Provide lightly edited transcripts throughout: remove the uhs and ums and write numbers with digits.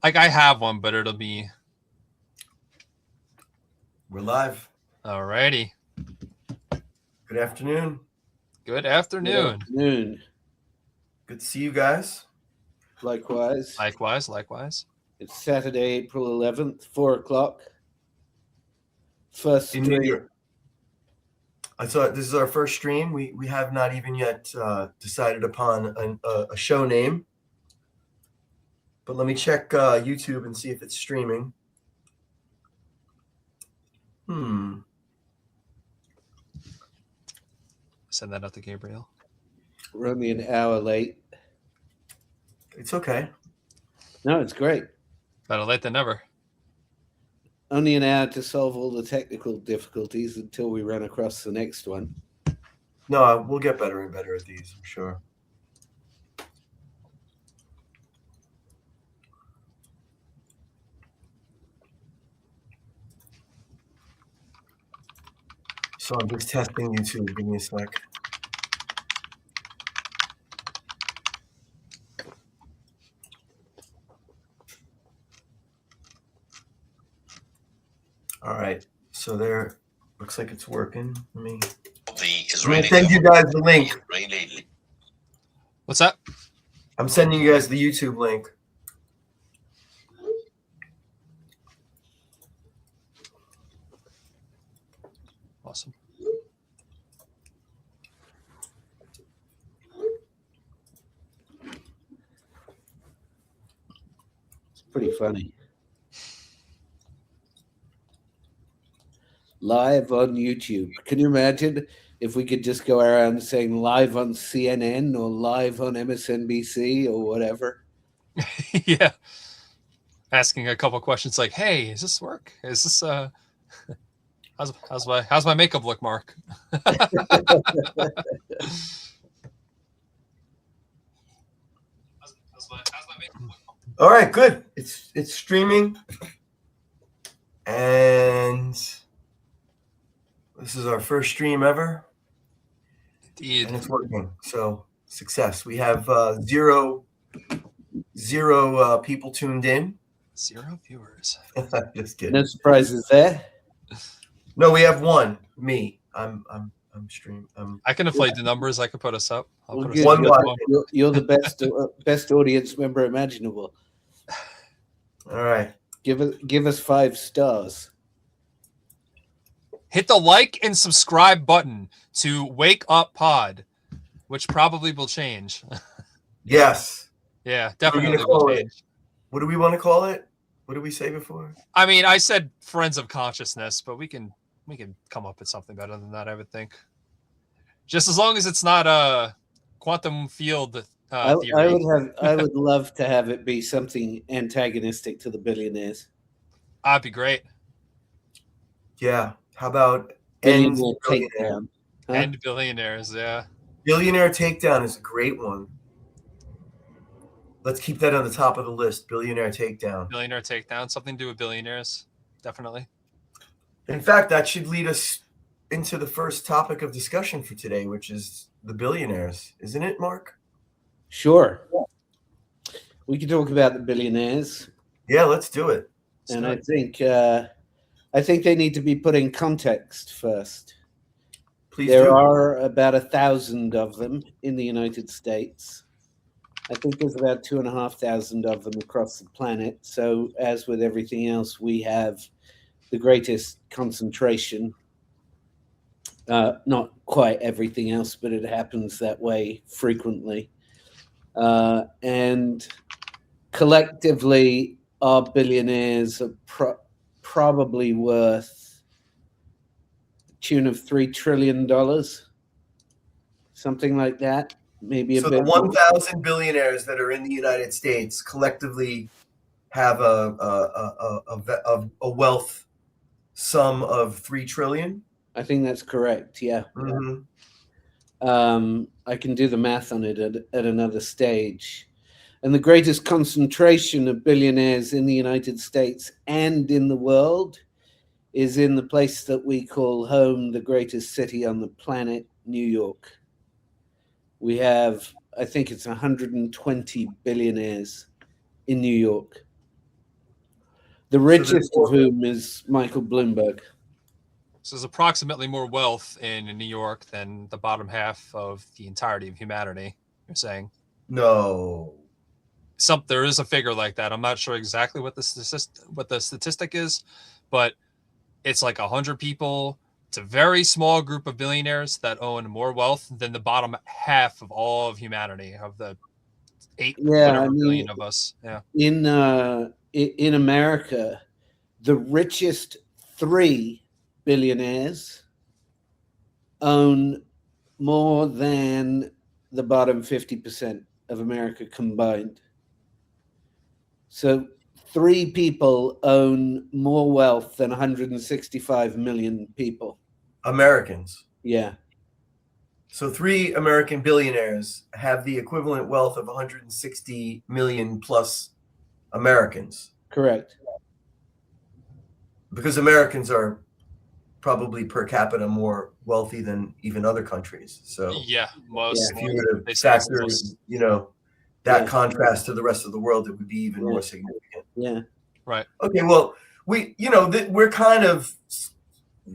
Like I have one, but it'll be. We're live. Alrighty. Good afternoon. Good afternoon. Good afternoon. Good to see you guys. Likewise. Likewise. It's Saturday, April 11th, 4 o'clock. First In New stream. York. I saw this is our first stream. We have not even yet decided upon a show name. But let me check YouTube and see if it's streaming. Send that out to Gabriel. We're only an hour late. It's okay. No, it's great. Better late than never. Only an hour to solve all the technical difficulties until we run across the next one. No, we'll get better and better at these, I'm sure. So I'm just testing YouTube. Give me a sec. All right. So there, looks like it's working. I'm going to send you guys the link. What's that? I'm sending you guys the YouTube link. Awesome. It's pretty funny. Live on YouTube. Can you imagine if we could just go around saying live on CNN or live on MSNBC or whatever? Yeah. Asking a couple questions like, "Hey, does this work? Is this how's my makeup look, Mark?" All right, good. It's streaming, and this is our first stream ever. Indeed. And it's working. So success. We have zero people tuned in. 0 viewers. Just kidding. No surprises there. No, we have one. Me. I'm stream. I can inflate the numbers. I can put us up. I'll Well, put us good. One up. watch. You're the best audience member imaginable. All right. Give us 5 stars. Hit the like and subscribe button to Wake Up Pod, which probably will change. Yes. Yeah, definitely will change. What do we want to call it? What did we say before? I mean, I said Friends of Consciousness, but we can come up with something better than that, I would think. Just as long as it's not a quantum field theory. I would love to have it be something antagonistic to the billionaires. That'd be great. Yeah. How about Billionaire Takedown? Huh? End billionaires, yeah. Billionaire Takedown is a great one. Let's keep that on the top of the list. Billionaire Takedown. Billionaire Takedown. Something to do with billionaires. Definitely. In fact, that should lead us into the first topic of discussion for today, which is the billionaires. Isn't it, Mark? Sure. We can talk about the billionaires. Yeah, let's do it. And I think they need to be put in context first. Please There do. are about 1,000 of them in the United States. I think there's about 2,500 of them across the planet. So as with everything else, we have the greatest concentration. Not quite everything else, but it happens that way frequently. And collectively, our billionaires are probably worth the tune of $3 trillion, something like that. Maybe a So bit the 1,000 billionaires that are in the United States collectively have a wealth sum of $3 trillion. I think that's correct. Yeah. Mm-hmm. I can do the math on it at another stage. And the greatest concentration of billionaires in the United States and in the world is in the place that we call home, the greatest city on the planet, New York. We have, I think it's 120 billionaires in New York. The richest of whom is Michael Bloomberg. So there's approximately more wealth in New York than the bottom half of the entirety of humanity, you're saying? No. There is a figure like that. I'm not sure exactly what the statistic is, but it's like 100 people. It's a very small group of billionaires that own more wealth than the bottom half of all of humanity, of the 8 billion of us. Yeah. In America, the richest 3 billionaires own more than the bottom 50% of America combined. So 3 people own more wealth than 165 million people. Americans. Yeah. So 3 American billionaires have the equivalent wealth of 160 million plus Americans. Correct. Because Americans are probably per capita more wealthy than even other countries. So yeah, most. If you were to factor, that contrast to the rest of the world, it would be even more significant. Yeah. Right. Okay. Well, we're kind of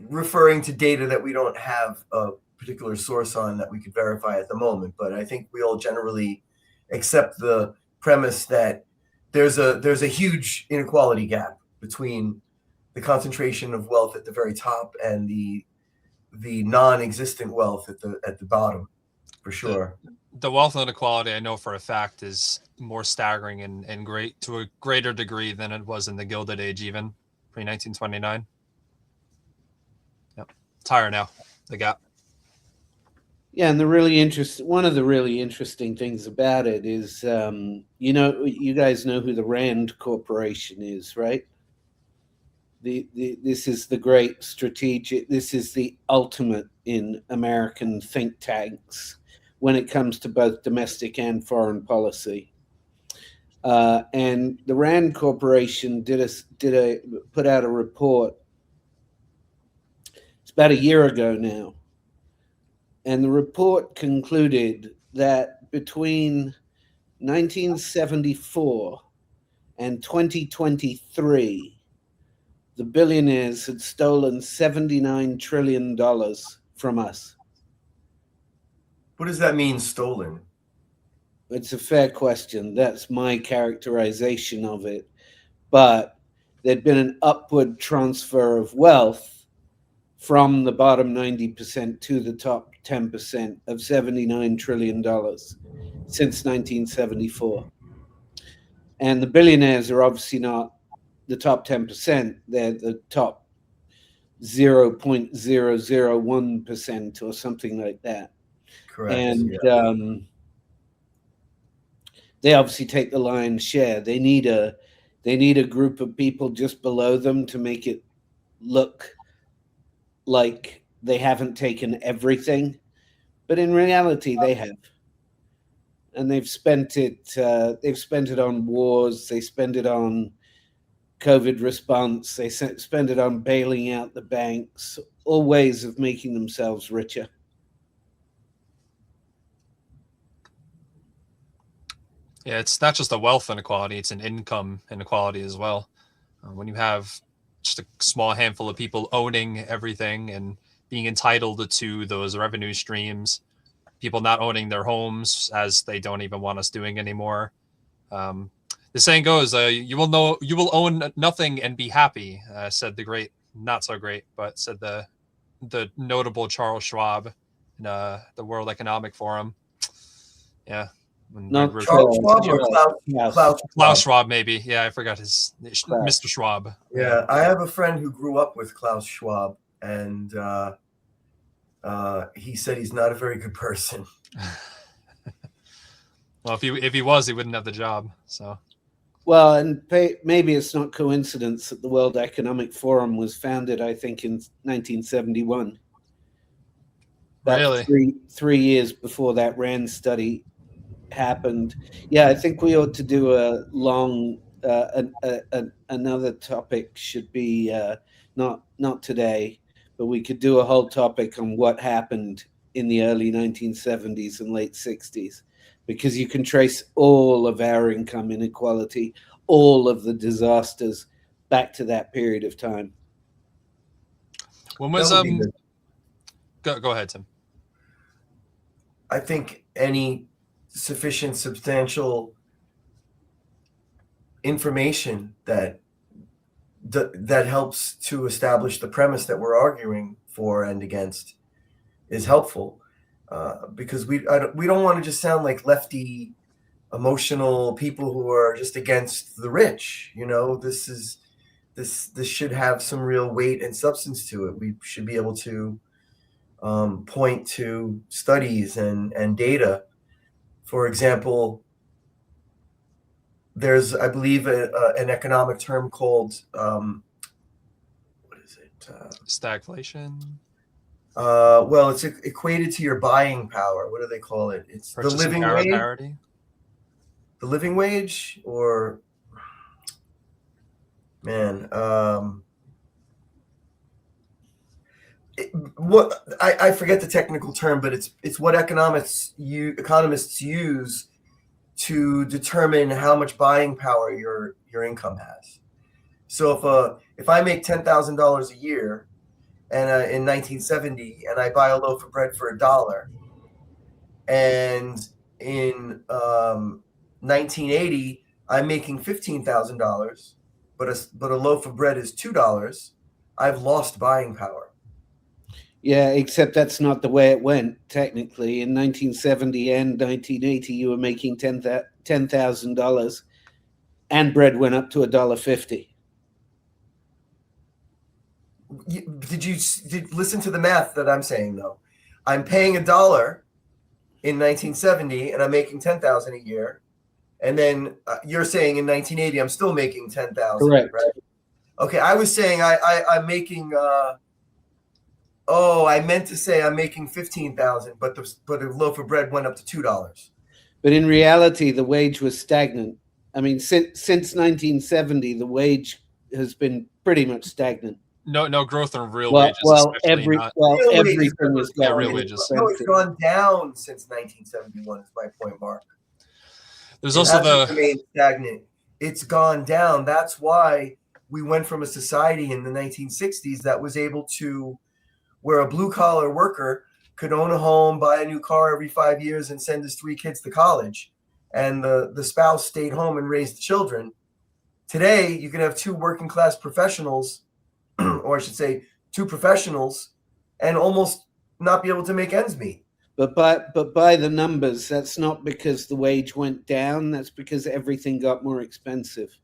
referring to data that we don't have a particular source on that we could verify at the moment, but I think we all generally accept the premise that there's a huge inequality gap between the concentration of wealth at the very top and the non-existent wealth at the bottom, for sure. The wealth inequality, I know for a fact, is more staggering and great to a greater degree than it was in the Gilded Age, even pre-1929. Yep, it's higher now. The gap. Yeah, and one of the really interesting things about it is, you guys know who the Rand Corporation is, right? This is the great strategic. This is the ultimate in American think tanks when it comes to both domestic and foreign policy. And the Rand Corporation put out a report. It's about a year ago now. And the report concluded that between 1974 and 2023, the billionaires had stolen $79 trillion from us. What does that mean, stolen? It's a fair question. That's my characterization of it. But there'd been an upward transfer of wealth from the bottom 90% to the top 10% of $79 trillion since 1974. And the billionaires are obviously not the top 10%. They're the top 0.001% or something like that. Correct. And they obviously take the lion's share. They need a group of people just below them to make it look like they haven't taken everything, but in reality they have. And they've spent it on wars, they spend it on COVID response, they spend it on bailing out the banks, all ways of making themselves richer. Yeah, it's not just a wealth inequality, it's an income inequality as well. When you have just a small handful of people owning everything and being entitled to those revenue streams, people not owning their homes, as they don't even want us doing anymore. The saying goes, you will own nothing and be happy, said the great, not so great, but said the notable Charles Schwab in the World Economic Forum. Yeah. Not Charles Schwab or Klaus Schwab, maybe. Yeah, I forgot his Mr. Schwab. Yeah, I have a friend who grew up with Klaus Schwab, and he said he's not a very good person. Well, if he was, he wouldn't have the job. So. Well, and maybe it's not coincidence that the World Economic Forum was founded, I think, in 1971. Really? 3 years before that Rand study happened. Yeah, I think we ought to do a long another topic. Should be not today, but we could do a whole topic on what happened in the early 1970s and late 60s, because you can trace all of our income inequality, all of the disasters, back to that period of time. When was That would be good. go ahead, Tim. I think any sufficient, substantial information that helps to establish the premise that we're arguing for and against is helpful, because we don't want to just sound like lefty, emotional people who are just against the rich. This should have some real weight and substance to it. We should be able to point to studies and data. For example, there's, I believe, an economic term called what is it? Stagflation. Well, it's equated to your buying power. What do they call it? It's the living wage. Parity. The living wage, or man, what I forget the technical term, but it's what economists use to determine how much buying power your income has. So if I make $10,000 a year, and in 1970, and I buy a loaf of bread for $1, and in 1980 I'm making $15,000, but a loaf of bread is $2, I've lost buying power. Yeah, except that's not the way it went, technically. In 1970 and 1980, you were making $10,000, and bread went up to $1.50. Did listen to the math that I'm saying, though? I'm paying $1 in 1970, and I'm making $10,000 a year. And then you're saying in 1980, I'm still making $10,000. Correct. Right? Okay, I was saying I'm making... I meant to say I'm making $15,000, but a loaf of bread went up to $2. But in reality, the wage was stagnant. I mean, since 1970, the wage has been pretty much stagnant. No growth in real wages. Everything was going. Real wages. No, it's gone down since 1971. Is my point, Mark. There's also remained stagnant. It's gone down. That's why we went from a society in the 1960s that was able to, where a blue-collar worker could own a home, buy a new car every 5 years, and send his 3 kids to college, and the spouse stayed home and raised the children. Today, you can have 2 working-class professionals, or I should say 2 professionals, and almost not be able to make ends meet. But by the numbers, that's not because the wage went down. That's because everything got more expensive.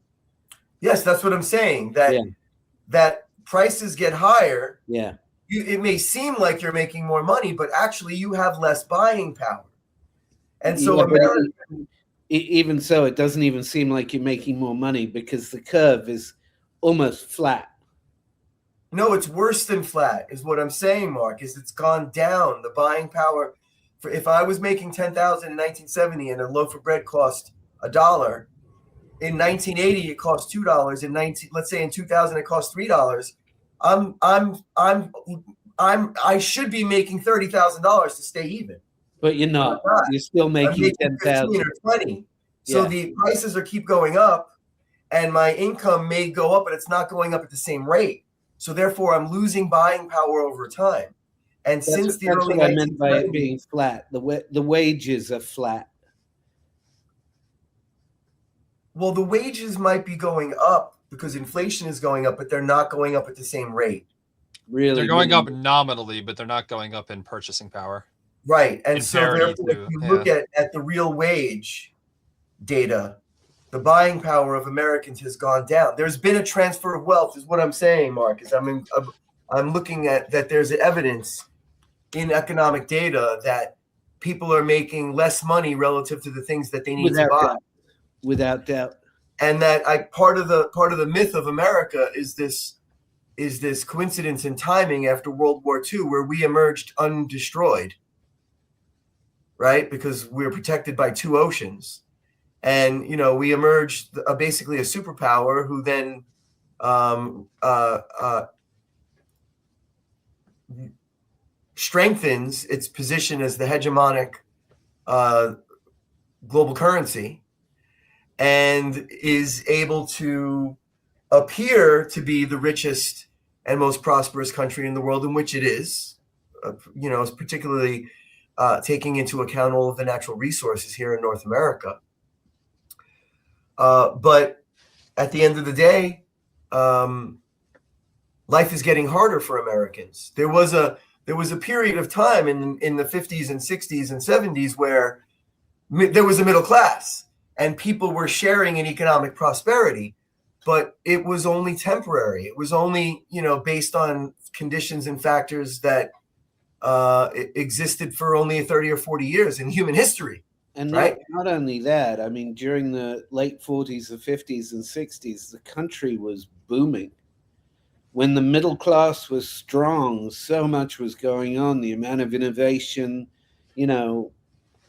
Yes, that's what I'm saying. That prices get higher. Yeah. It may seem like you're making more money, but actually you have less buying power. And so even so, it doesn't even seem like you're making more money because the curve is almost flat. No, it's worse than flat, is what I'm saying, Mark, is it's gone down. The buying power, if I was making $10,000 in 1970 and a loaf of bread cost $1, in 1980 it cost $2. Let's say in 2000 it cost $3. I should be making $30,000 to stay even. But you're not. You're still making 10,000 or 20. So the prices keep going up, and my income may go up, but it's not going up at the same rate. So therefore, I'm losing buying power over time. And since the early 1970s, I meant by it being flat. The wages are flat. Well, the wages might be going up because inflation is going up, but they're not going up at the same rate. Really, they're going up nominally, but they're not going up in purchasing power. Right. And so therefore, if you look at the real wage data, the buying power of Americans has gone down. There's been a transfer of wealth, is what I'm saying, Mark. I'm looking at that. There's evidence in economic data that people are making less money relative to the things that they need to buy. Without doubt. And that part of the myth of America is this coincidence in timing after World War II, where we emerged undestroyed, right? Because we were protected by 2 oceans. And, we emerged basically a superpower who then strengthens its position as the hegemonic global currency and is able to appear to be the richest and most prosperous country in the world, in which it is, particularly taking into account all of the natural resources here in North America. But at the end of the day, life is getting harder for Americans. There was a period of time in the 50s and 60s and 70s where there was a middle class and people were sharing in economic prosperity, but it was only temporary. It was only, based on conditions and factors that existed for only 30 or 40 years in human history. And right? Not only that, I mean, during the late 40s, the 50s and 60s, the country was booming. When the middle class was strong, so much was going on, the amount of innovation,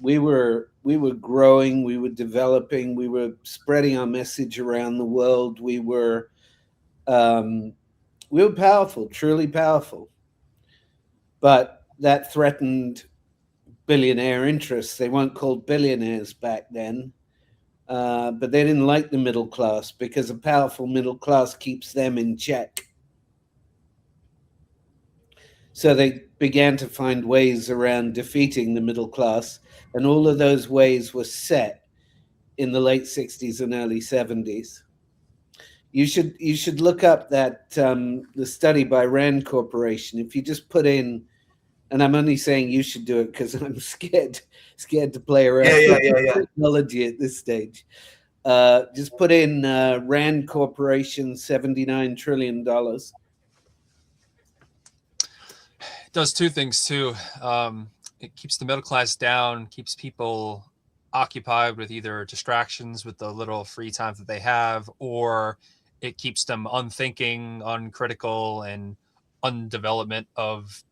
we were growing, we were developing, we were spreading our message around the world. We were powerful, truly powerful. But that threatened billionaire interests. They weren't called billionaires back then, but they didn't like the middle class because a powerful middle class keeps them in check. So they began to find ways around defeating the middle class, and all of those ways were set in the late 60s and early 70s. You should look up that the study by Rand Corporation. If you just put in, and I'm only saying you should do it because I'm scared to play around with technology at this stage. Just put in Rand Corporation, $79 trillion. It does two things too. It keeps the middle class down, keeps people occupied with either distractions with the little free time that they have, or it keeps them unthinking, uncritical, and undevelopment of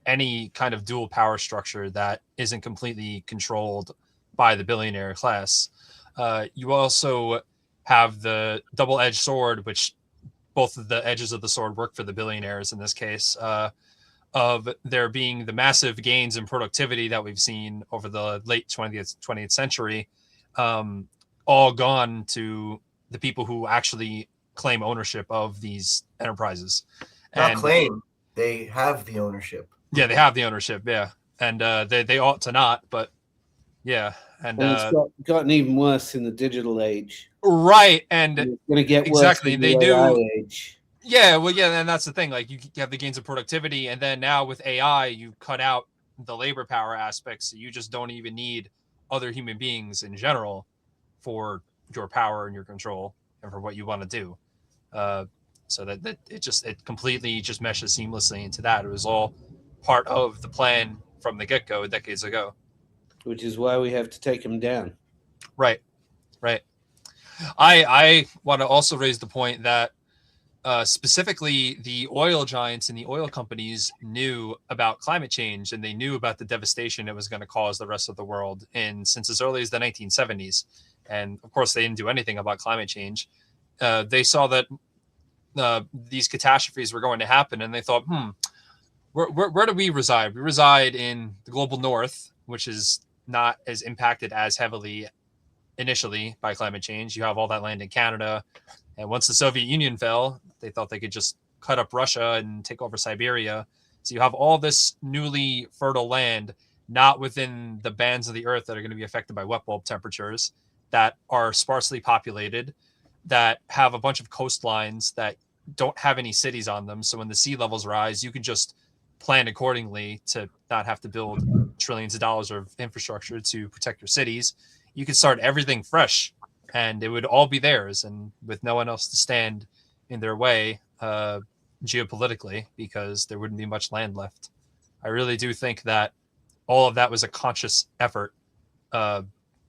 any kind of dual power structure that isn't completely controlled by the billionaire class. You also have the double-edged sword, which both of the edges of the sword work for the billionaires in this case, of there being the massive gains in productivity that we've seen over the late 20th century, all gone to the people who actually claim ownership of these enterprises. Not claim, they have the ownership. Yeah, they have the ownership. Yeah, and they ought to not, but yeah, and it's gotten even worse in the digital age. Right, and it's going to get exactly worse in they the do. AI age. Yeah, well, yeah, and that's the thing. Like, you have the gains of productivity, and then now with AI, you cut out the labor power aspects. So you just don't even need other human beings in general for your power and your control and for what you want to do. So that it completely just meshes seamlessly into that. It was all part of the plan from the get-go decades ago. Which is why we have to take them down. Right. I want to also raise the point that specifically the oil giants and the oil companies knew about climate change, and they knew about the devastation it was going to cause the rest of the world since as early as the 1970s. And of course, they didn't do anything about climate change. They saw that these catastrophes were going to happen, and they thought, where do we reside? We reside in the global north, which is not as impacted as heavily initially by climate change. You have all that land in Canada. And once the Soviet Union fell, they thought they could just cut up Russia and take over Siberia. So you have all this newly fertile land, not within the bands of the earth that are going to be affected by wet bulb temperatures, that are sparsely populated, that have a bunch of coastlines that don't have any cities on them. So when the sea levels rise, you can just plan accordingly to not have to build trillions of dollars of infrastructure to protect your cities. You could start everything fresh, and it would all be theirs, and with no one else to stand in their way geopolitically, because there wouldn't be much land left. I really do think that all of that was a conscious effort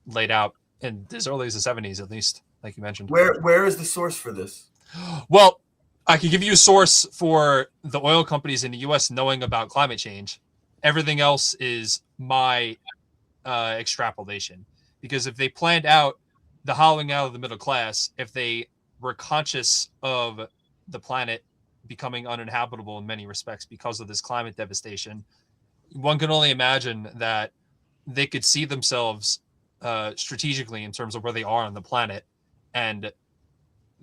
laid out in as early as the 70s, at least, like you mentioned. Where is the source for this? Well, I could give you a source for the oil companies in the U.S. knowing about climate change. Everything else is my extrapolation. Because if they planned out the hollowing out of the middle class, if they were conscious of the planet becoming uninhabitable in many respects because of this climate devastation, one can only imagine that they could see themselves strategically in terms of where they are on the planet and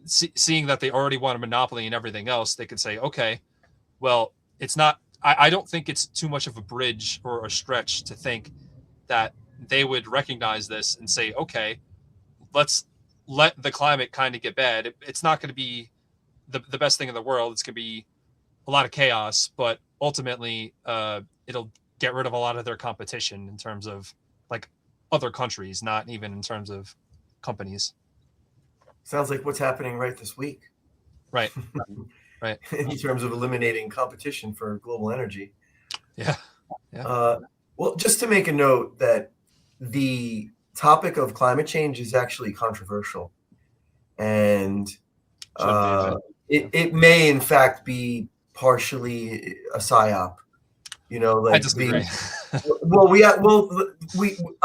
seeing that they already want a monopoly and everything else, they could say, okay, well, it's not. I don't think it's too much of a bridge or a stretch to think that they would recognize this and say, okay, let's let the climate kind of get bad. It's not going to be the best thing in the world. It's going to be a lot of chaos, but ultimately it'll get rid of a lot of their competition in terms of like other countries, not even in terms of companies. Sounds like what's happening right this week. Right. Right. In terms of eliminating competition for global energy. Yeah. Well, just to make a note that the topic of climate change is actually controversial, and it may in fact be partially a psyop. You know, like I disagree.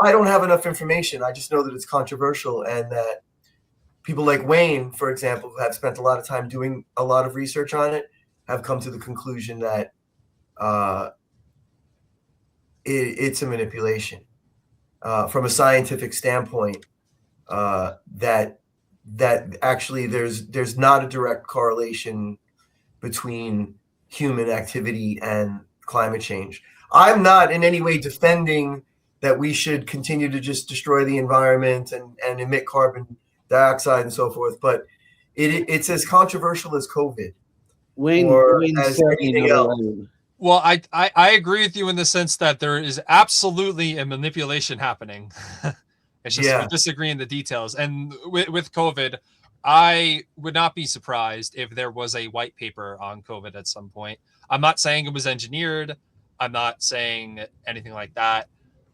I don't have enough information. I just know that it's controversial, and that people like Wayne, for example, who have spent a lot of time doing a lot of research on it, have come to the conclusion that it's a manipulation from a scientific standpoint. That actually there's not a direct correlation between human activity and climate change. I'm not in any way defending that we should continue to just destroy the environment and emit carbon dioxide and so forth, but it's as controversial as COVID or as anything else. Well, I agree with you in the sense that there is absolutely a manipulation happening. It's just we disagree in the details. And with COVID, I would not be surprised if there was a white paper on COVID at some point. I'm not saying it was engineered. I'm not saying anything like that.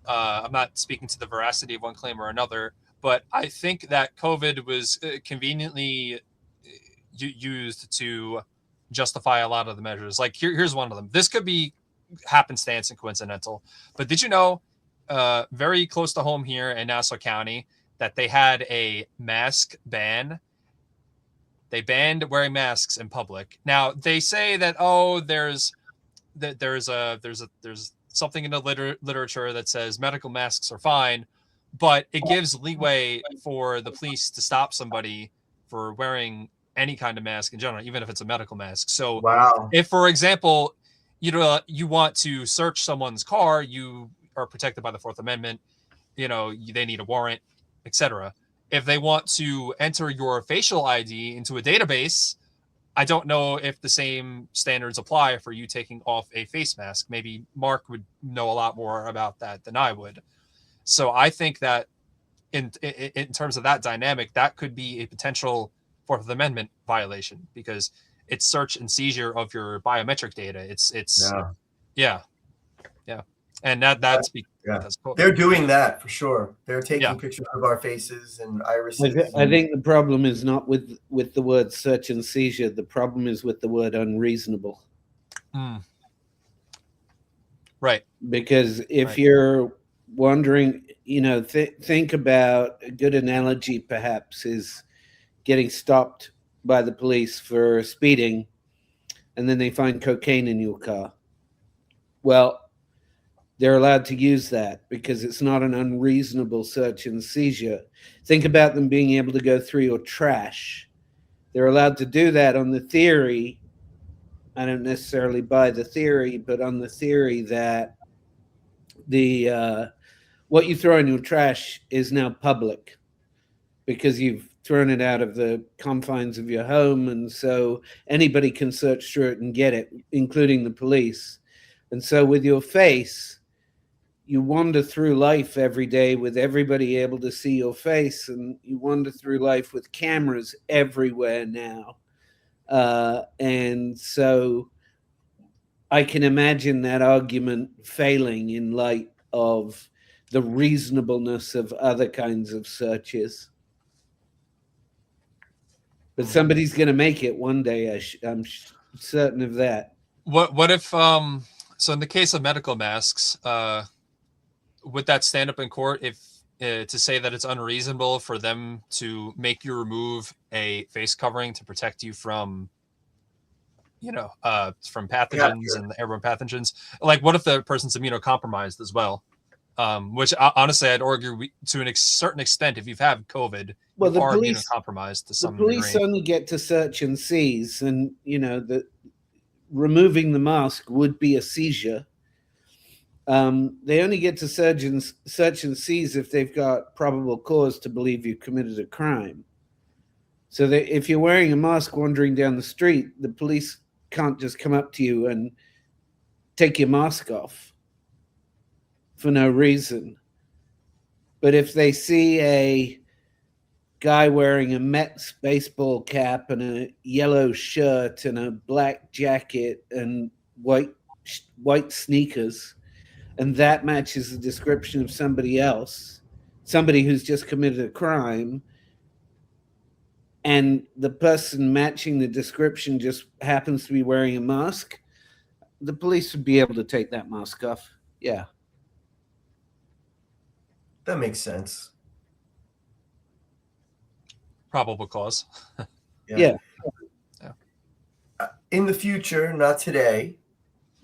I'm not speaking to the veracity of one claim or another. But I think that COVID was conveniently used to justify a lot of the measures. Like here's one of them. This could be happenstance and coincidental, but did you know very close to home here in Nassau County that they had a mask ban? They banned wearing masks in public. Now they say that there's something in the literature that says medical masks are fine, but it gives leeway for the police to stop somebody for wearing any kind of mask in general, even if it's a medical mask. So if, for example, you want to search someone's car, you are protected by the Fourth Amendment, they need a warrant, etc. If they want to enter your facial ID into a database, I don't know if the same standards apply for you taking off a face mask. Maybe Mark would know a lot more about that than I would. So I think that in terms of that dynamic, that could be a potential Fourth Amendment violation because it's search and seizure of your biometric data. Yeah. And that's because they're doing that for sure. They're taking pictures of our faces and irises. I think the problem is not with the word search and seizure. The problem is with the word unreasonable. Right. Because if you're wondering, think about a good analogy perhaps is getting stopped by the police for speeding, and then they find cocaine in your car. Well, they're allowed to use that because it's not an unreasonable search and seizure. Think about them being able to go through your trash. They're allowed to do that on the theory. I don't necessarily buy the theory, but on the theory that what you throw in your trash is now public because you've thrown it out of the confines of your home, and so anybody can search through it and get it, including the police. And so with your face, you wander through life every day with everybody able to see your face, and you wander through life with cameras everywhere now. And so I can imagine that argument failing in light of the reasonableness of other kinds of searches. But somebody's going to make it one day. I'm certain of that. What if so in the case of medical masks, would that stand up in court if to say that it's unreasonable for them to make you remove a face covering to protect you from from pathogens and airborne pathogens? Like, what if the person's immunocompromised as well? Which honestly, I'd argue to a certain extent, if you've had COVID, Well, you are immunocompromised to the some police degree. only get to search and seize, and removing the mask would be a seizure. They only get to search and seize if they've got probable cause to believe you've committed a crime. So that if you're wearing a mask wandering down the street, the police can't just come up to you and take your mask off for no reason. But if they see a guy wearing a Mets baseball cap and a yellow shirt and a black jacket and white sneakers, and that matches the description of somebody else, somebody who's just committed a crime, and the person matching the description just happens to be wearing a mask, the police would be able to take that mask off. Yeah. That makes sense. Probable cause. Yeah. In the future, not today,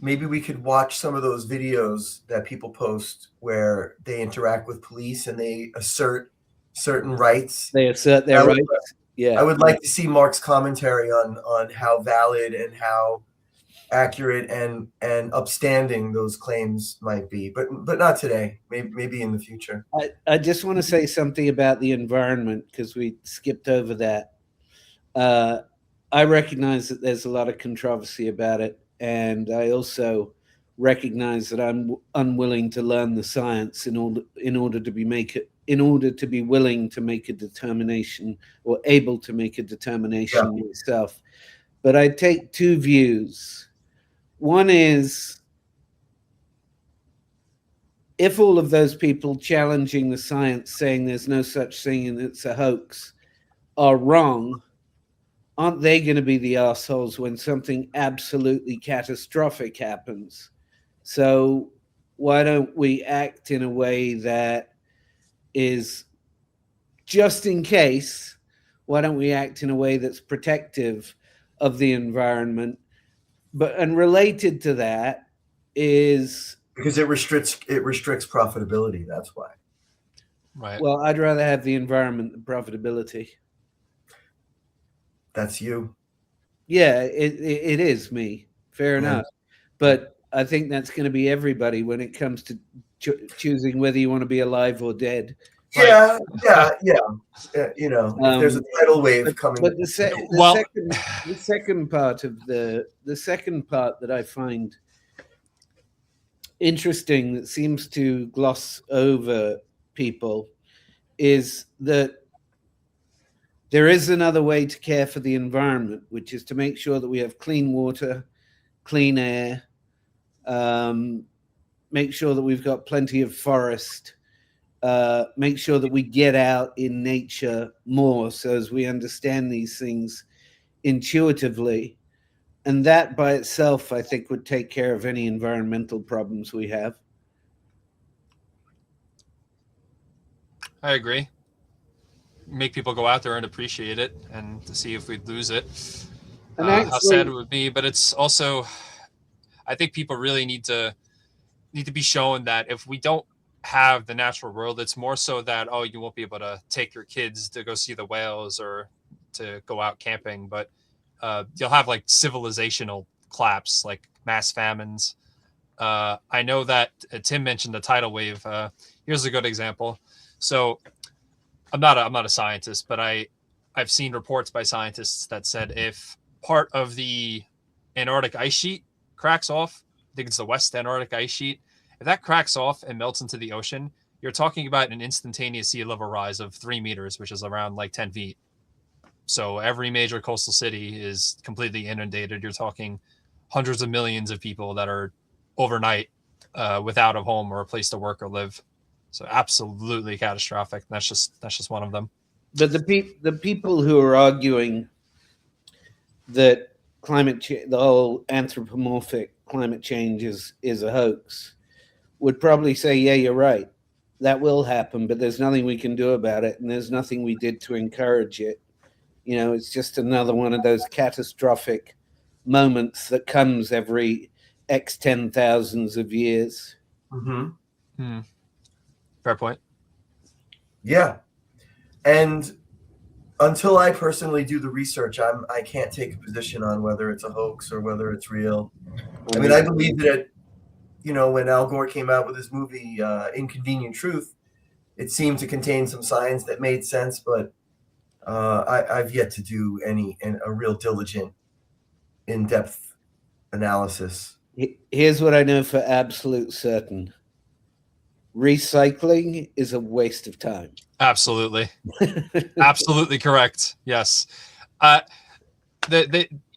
maybe we could watch some of those videos that people post where they interact with police and they assert certain rights. They assert their rights. Yeah. I would like to see Mark's commentary on how valid and how accurate and upstanding those claims might be, but not today. Maybe in the future. I just want to say something about the environment because we skipped over that. I recognize that there's a lot of controversy about it, and I also recognize that I'm unwilling to learn the science in order to be willing to make a determination or able to make a determination myself. But I take two views. One is, if all of those people challenging the science, saying there's no such thing and it's a hoax, are wrong, aren't they going to be the assholes when something absolutely catastrophic happens? So why don't we act in a way that is just in case? Why don't we act in a way that's protective of the environment? And related to that is because it restricts profitability. That's why. Right. Well, I'd rather have the environment than profitability. That's you. Yeah, it is me. Fair enough. But I think that's going to be everybody when it comes to choosing whether you want to be alive or dead. Yeah. If there's a tidal wave coming. But the second part that I find interesting that seems to gloss over people is that there is another way to care for the environment, which is to make sure that we have clean water, clean air, make sure that we've got plenty of forest, make sure that we get out in nature more so as we understand these things intuitively. And that by itself, I think, would take care of any environmental problems we have. I agree. Make people go out there and appreciate it and to see if we'd lose it. And how sad it would be. But it's also, I think people really need to be shown that if we don't have the natural world, it's more so that, oh, you won't be able to take your kids to go see the whales or to go out camping, but you'll have like civilizational collapse, like mass famines. I know that Tim mentioned the tidal wave. Here's a good example. So I'm not a scientist, but I've seen reports by scientists that said if part of the Antarctic ice sheet cracks off, I think it's the West Antarctic ice sheet, if that cracks off and melts into the ocean, you're talking about an instantaneous sea level rise of 3 meters, which is around like 10 feet. So every major coastal city is completely inundated. You're talking hundreds of millions of people that are overnight without a home or a place to work or live. So absolutely catastrophic. That's just one of them. But the people who are arguing that the whole anthropomorphic climate change is a hoax would probably say, yeah, you're right. That will happen, but there's nothing we can do about it, and there's nothing we did to encourage it. It's just another one of those catastrophic moments that comes every X 10,000s of years. Mm-hmm. Fair point. Yeah. And until I personally do the research, I can't take a position on whether it's a hoax or whether it's real. I mean, I believe that, when Al Gore came out with his movie, Inconvenient Truth, it seemed to contain some signs that made sense, but I've yet to do a real diligent, in-depth analysis. Here's what I know for absolute certain. Recycling is a waste of time. Absolutely. Absolutely correct. Yes. Do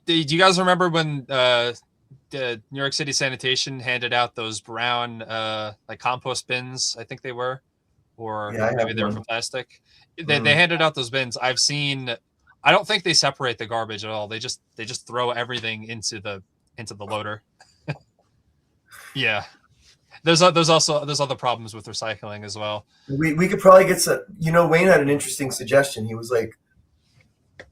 you guys remember when the New York City Sanitation handed out those brown like compost bins? I think they were, or maybe they were from plastic. They handed out those bins. I've seen. I don't think they separate the garbage at all. They just throw everything into the loader. Yeah. There's other problems with recycling as well. We could probably get some. Wayne had an interesting suggestion. He was like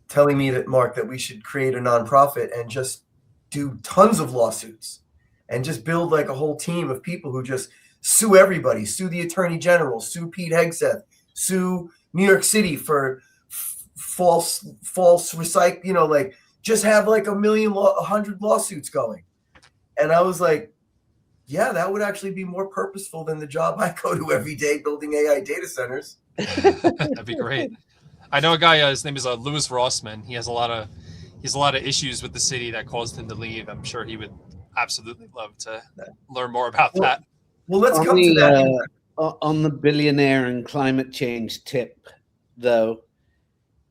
telling me that, Mark, that we should create a nonprofit and just do tons of lawsuits and just build like a whole team of people who just sue everybody, sue the attorney general, sue Pete Hegseth, sue New York City for false recycle. Like just have like 100 lawsuits going. And I was like, yeah, that would actually be more purposeful than the job I go to every day building AI data centers. That'd be great. I know a guy. His name is Louis Rossman. He has a lot of issues with the city that caused him to leave. I'm sure he would absolutely love to learn more about that. Well, let's come to that. On the billionaire and climate change tip, though,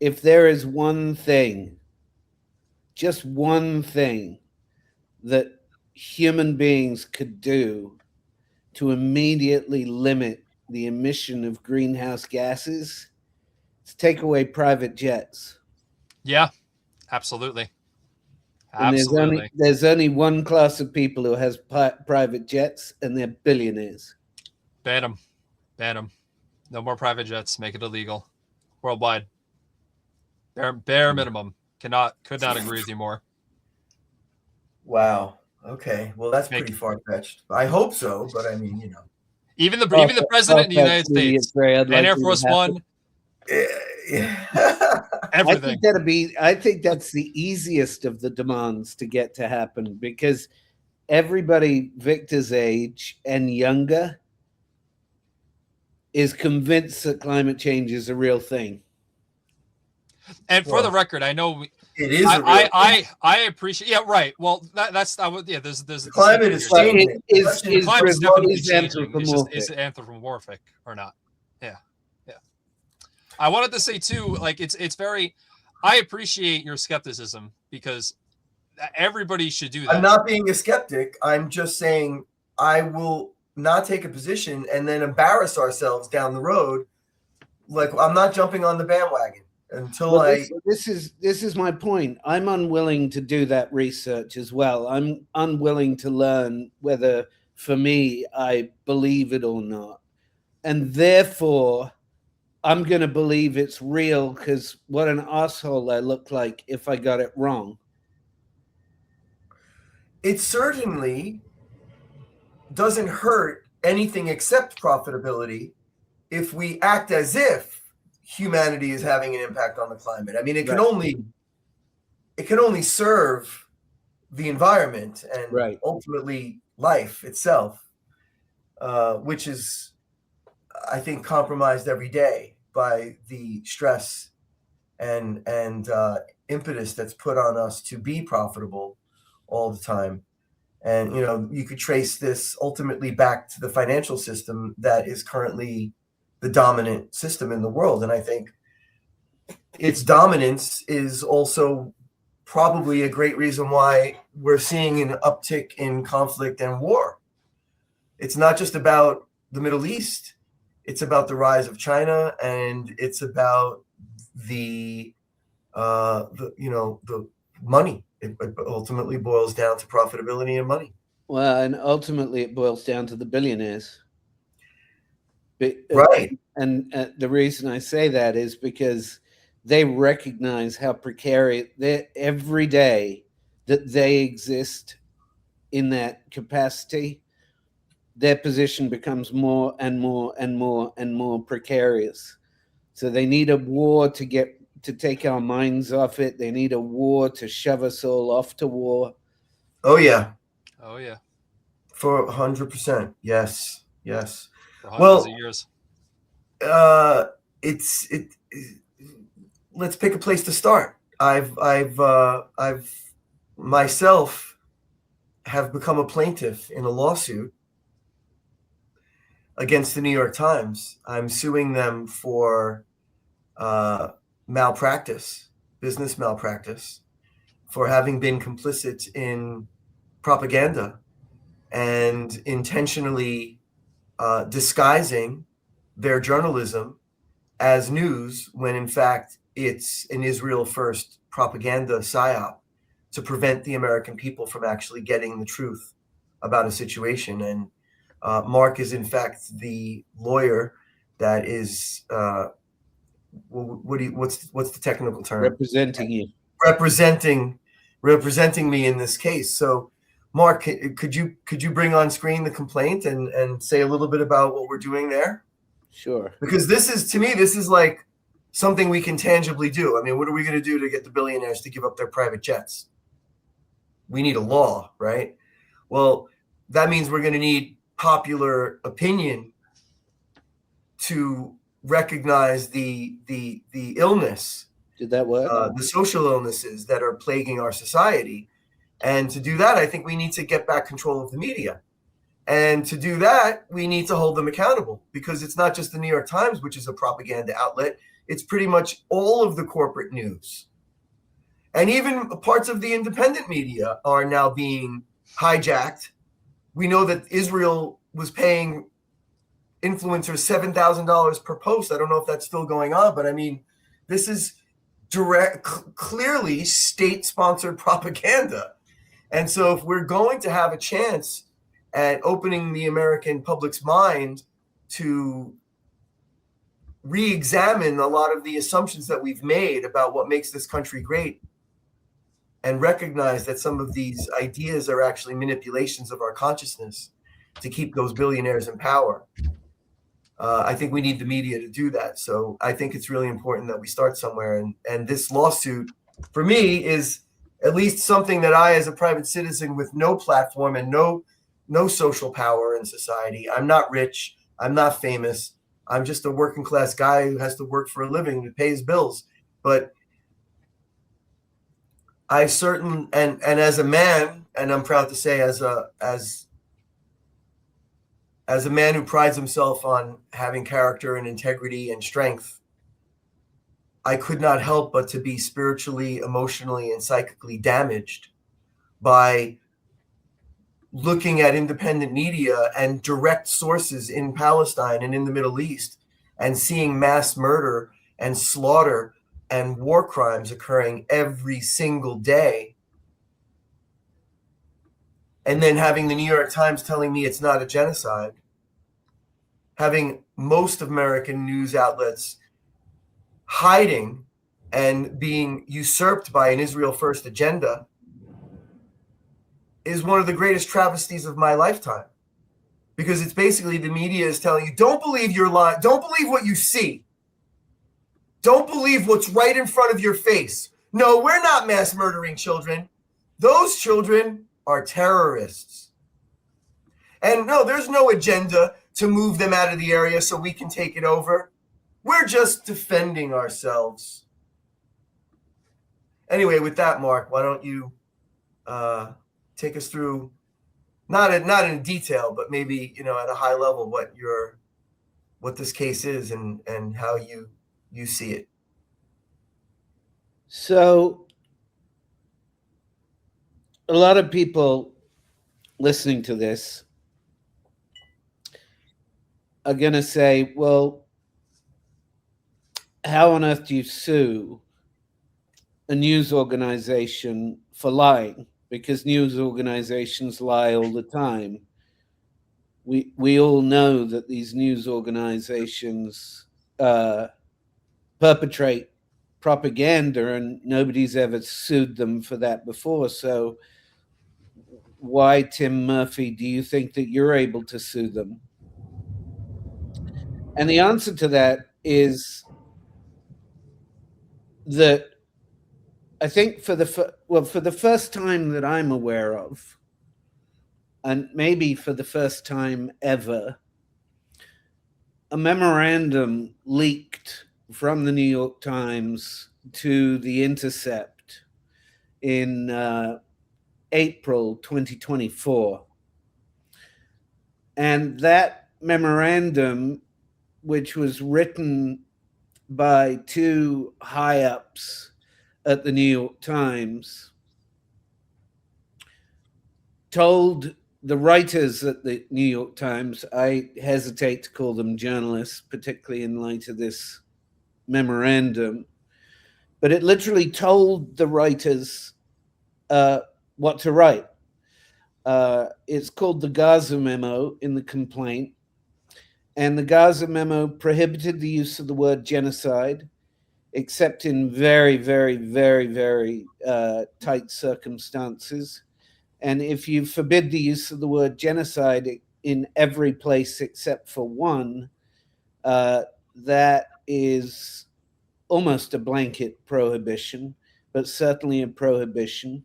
if there is one thing, just one thing that human beings could do to immediately limit the emission of greenhouse gases, it's take away private jets. Yeah, absolutely. And there's only one class of people who has private jets, and they're billionaires. Ban them. No more private jets. Make it illegal worldwide. Bare minimum. Could not agree with you more. Wow. Okay. Well, that's pretty far-fetched. I hope so, but I mean, even the president of the United States and Air Force One. Everything. I think that's the easiest of the demands to get to happen, because everybody Victor's age and younger is convinced that climate change is a real thing. And for the record, I know it is. I appreciate. Yeah, right. Well, that's yeah. There's the climate is changing. Is definitely changing. Is it anthropomorphic or not? Yeah. I wanted to say too, like it's very. I appreciate your skepticism, because everybody should do that. I'm not being a skeptic. I'm just saying I will not take a position and then embarrass ourselves down the road. Like, I'm not jumping on the bandwagon until This is my point. I'm unwilling to do that research as well. I'm unwilling to learn whether, for me, I believe it or not. And therefore, I'm going to believe it's real, because what an asshole I look like if I got it wrong. It certainly doesn't hurt anything except profitability if we act as if humanity is having an impact on the climate. I mean, it can only serve the environment and ultimately life itself, which is, I think, compromised every day by the stress and impetus that's put on us to be profitable all the time. And, you could trace this ultimately back to the financial system that is currently the dominant system in the world. And I think its dominance is also probably a great reason why we're seeing an uptick in conflict and war. It's not just about the Middle East. It's about the rise of China, and it's about the money. It ultimately boils down to profitability and money. Well, and ultimately it boils down to the billionaires. Right. And the reason I say that is because they recognize how precarious every day that they exist in that capacity. their position becomes more and more and more and more precarious. So they need a war to take our minds off it. They need a war to shove us all off to war. Oh yeah, Oh yeah, for 100%. Yes, yes. for hundreds of Well, years. uh, it. Let's pick a place to start. I've myself have become a plaintiff in a lawsuit against the New York Times. I'm suing them for malpractice, business malpractice, for having been complicit in propaganda and intentionally disguising their journalism as news when in fact it's an Israel first propaganda psyop to prevent the American people from actually getting the truth about a situation. And Mark is in fact the lawyer that is what's the technical term? Representing you. Representing me in this case. So Mark, could you bring on screen the complaint and say a little bit about what we're doing there? Sure. Because this is, to me, this is like something we can tangibly do. I mean, what are we going to do to get the billionaires to give up their private jets? We need a law, right? Well, that means we're going to need popular opinion to recognize the illness, Did that work? the social illnesses that are plaguing our society. And to do that, I think we need to get back control of the media. And to do that, we need to hold them accountable, because it's not just the New York Times, which is a propaganda outlet. It's pretty much all of the corporate news. And even parts of the independent media are now being hijacked. We know that Israel was paying influencers $7,000 per post. I don't know if that's still going on, but I mean, this is clearly state-sponsored propaganda. And so if we're going to have a chance at opening the American public's mind to re-examine a lot of the assumptions that we've made about what makes this country great, and recognize that some of these ideas are actually manipulations of our consciousness to keep those billionaires in power, I think we need the media to do that. So I think it's really important that we start somewhere. And this lawsuit, for me, is at least something that I, as a private citizen with no platform and no social power in society, I'm not rich, I'm not famous, I'm just a working class guy who has to work for a living to pay his bills. But I certain and as a man, and I'm proud to say, as a man who prides himself on having character and integrity and strength, I could not help but to be spiritually, emotionally, and psychically damaged by looking at independent media and direct sources in Palestine and in the Middle East, and seeing mass murder and slaughter and war crimes occurring every single day. And then having the New York Times telling me it's not a genocide. Having most American news outlets hiding and being usurped by an Israel first agenda is one of the greatest travesties of my lifetime. Because it's basically the media is telling you, don't believe your lie, don't believe what you see. Don't believe what's right in front of your face. No, we're not mass murdering children. Those children are terrorists. And no, there's no agenda to move them out of the area so we can take it over. We're just defending ourselves. Anyway, with that, Mark, why don't you take us through, not in detail, but maybe, at a high level, what this case is and how you see it. So a lot of people listening to this are going to say, well, how on earth do you sue a news organization for lying? Because news organizations lie all the time. We all know that these news organizations perpetrate propaganda, and nobody's ever sued them for that before. So why, Tim Murphy, do you think that you're able to sue them? And the answer to that is that I think for the first time that I'm aware of, and maybe for the first time ever, a memorandum leaked from the New York Times to The Intercept in April 2024. And that memorandum, which was written by two high-ups at the New York Times, told the writers at the New York Times, I hesitate to call them journalists, particularly in light of this memorandum, but it literally told the writers what to write. It's called the Gaza Memo in the complaint. And the Gaza Memo prohibited the use of the word genocide, except in very, very, very, very tight circumstances. And if you forbid the use of the word genocide in every place except for one, that is almost a blanket prohibition, but certainly a prohibition.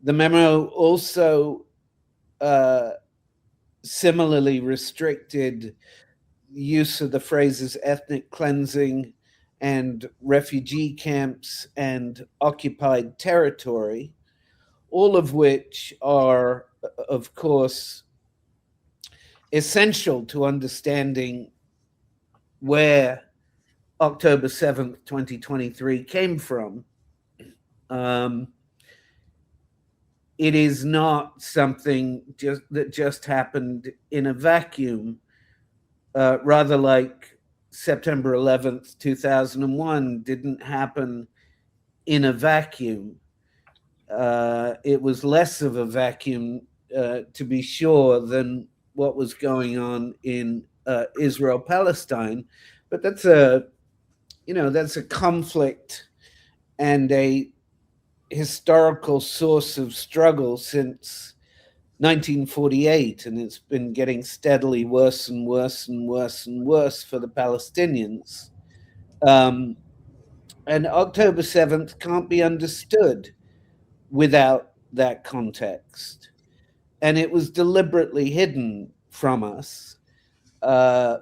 The memo also similarly restricted use of the phrases ethnic cleansing and refugee camps and occupied territory, all of which are, of course, essential to understanding where October 7th, 2023 came from. It is not something that just happened in a vacuum, rather like September 11th, 2001 didn't happen in a vacuum. It was less of a vacuum, to be sure, than what was going on in Israel-Palestine, but that's a conflict and a historical source of struggle since 1948, and it's been getting steadily worse and worse and worse and worse for the Palestinians. And October 7th can't be understood without that context. And it was deliberately hidden from us.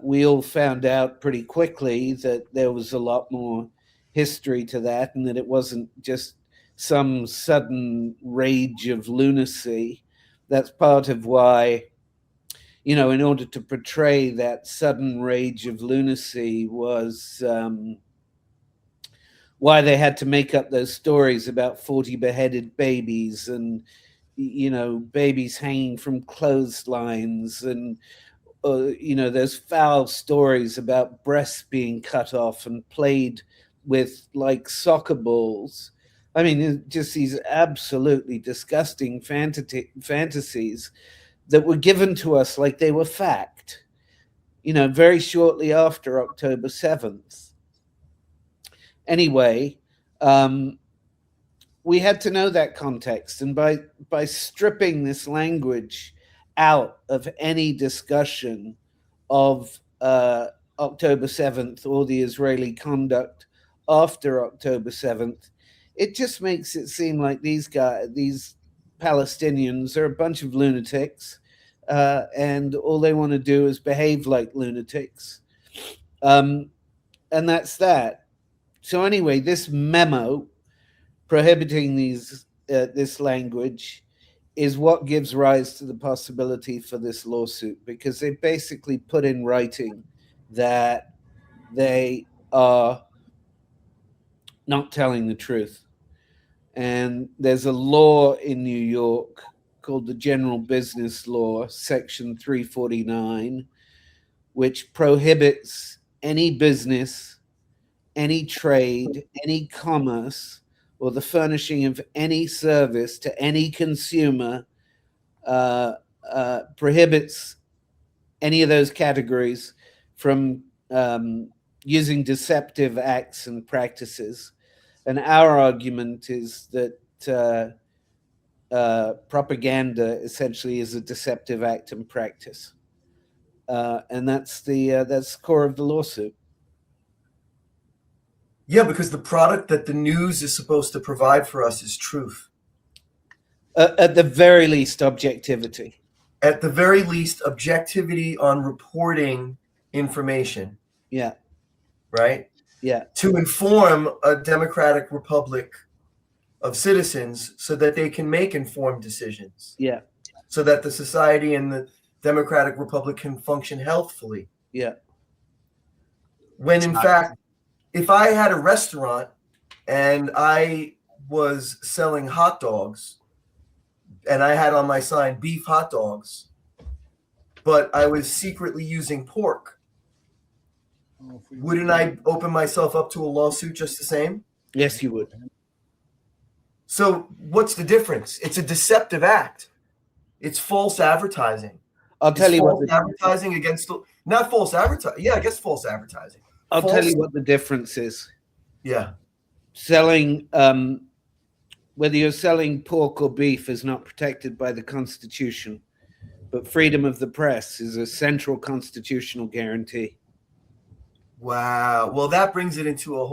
We all found out pretty quickly that there was a lot more history to that, and that it wasn't just some sudden rage of lunacy. That's part of why, in order to portray that sudden rage of lunacy was why they had to make up those stories about 40 beheaded babies and, babies hanging from clotheslines and, those foul stories about breasts being cut off and played with like soccer balls. I mean, just these absolutely disgusting fantasies that were given to us like they were fact, very shortly after October 7th. Anyway, we had to know that context. And by stripping this language out of any discussion of October 7th or the Israeli conduct after October 7th, it just makes it seem like these Palestinians are a bunch of lunatics, and all they want to do is behave like lunatics. And that's that. So anyway, this memo prohibiting this language is what gives rise to the possibility for this lawsuit, because they basically put in writing that they are not telling the truth. And there's a law in New York called the General Business Law, Section 349, which prohibits any business, any trade, any commerce, or the furnishing of any service to any consumer, prohibits any of those categories from using deceptive acts and practices. And our argument is that propaganda essentially is a deceptive act in practice, and that's the core of the lawsuit. Yeah, because the product that the news is supposed to provide for us is truth. At the very least, objectivity. At the very least, objectivity on reporting information. Yeah. Right? Yeah. To inform a democratic republic of citizens so that they can make informed decisions. Yeah. So that the society and the democratic republic can function healthfully. Yeah. When in fact, if I had a restaurant and I was selling hot dogs and I had on my sign beef hot dogs, but I was secretly using pork, wouldn't I open myself up to a lawsuit just the same? Yes, you would. So what's the difference? It's a deceptive act. It's false advertising. I'll tell you false what. Advertising against not false advertising. Yeah, I guess false advertising. I'll tell you what the difference is. Yeah. Selling, whether you're selling pork or beef is not protected by the Constitution, but freedom of the press is a central constitutional guarantee. Wow. Well, that brings it into a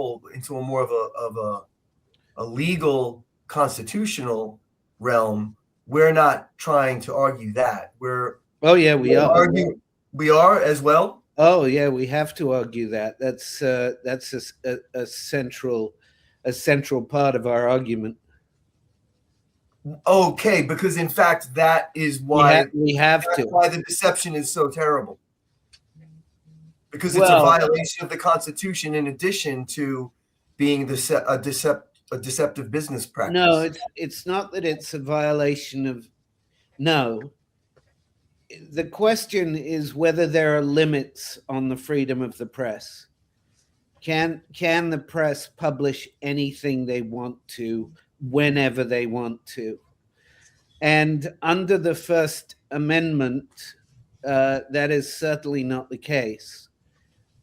more of a legal constitutional realm. We're not trying to argue that. We are. We are as well. Oh yeah, we have to argue that. That's a central part of our argument. Okay, because in fact that is why we have to. Why the deception is so terrible. Because it's a violation of the Constitution in addition to being a deceptive business practice. No, it's not that it's a violation of. No. The question is whether there are limits on the freedom of the press. Can the press publish anything they want to, whenever they want to? And under the First Amendment, that is certainly not the case.